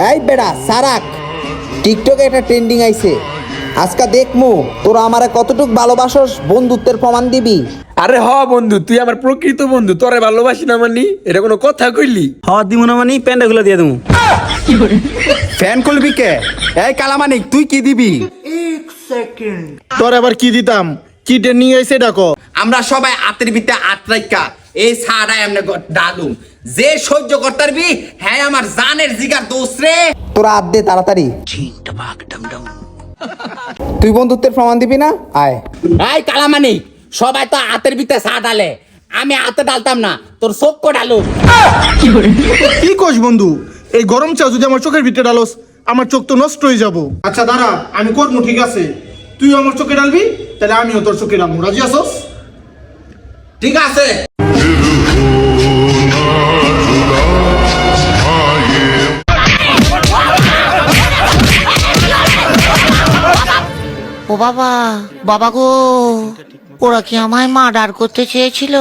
এই বেড়া সারাক, টিকটকে একটা ট্রেন্ডিং আইছে, আজকা দেখমু তোরা আমারে কতটুক ভালোবাসস, বন্ধুত্বের প্রমাণ দিবি। আরে হ বন্ধু, তুই আমার প্রকৃত বন্ধু, তোরে ভালোবাসি না মানি এটা কোনো কথা কইলি? দিব না মানে প্যান্ডা গুলো দিয়ে দেবো। ফ্যান খুলবি কে? এই কালামানিক তুই কি দিবি? তোর আবার কি দিতাম? কি ট্রেনিং আইছে ডাকো। আমরা সবাই আতের ভিতরে আত্রাইকা এই সাড়া এমনি ডালুম, যে সহ্য করতারবি হ্যাঁ আমার জানের জিগার দোষ রে। তোরা আদ দে তাড়াতাড়ি। তুই বন্ধুত্বের প্রমাণ দিবি না? আয়। এই কালামানিক, সবাই তো আতের ভিতরে চা ডালে, আমি আতে ডালতাম না, তোর চোখ ডালু। কি কোস বন্ধু, এই গরম চা যদি আমার চোখের ভিতরে ডালোস আমার চোখ তো নষ্ট হয়ে যাব। আচ্ছা দাঁড়া, আমি করবো, ঠিক আছে? তুই আমার চোখে ডালবি, তাহলে আমিও তোর চোখে ডালবো। রাজি আছোস? ঠিক আছে। ও বাবা, বাবা গো, ওরা কি আমায় মার্ডার করতে চেয়েছিল?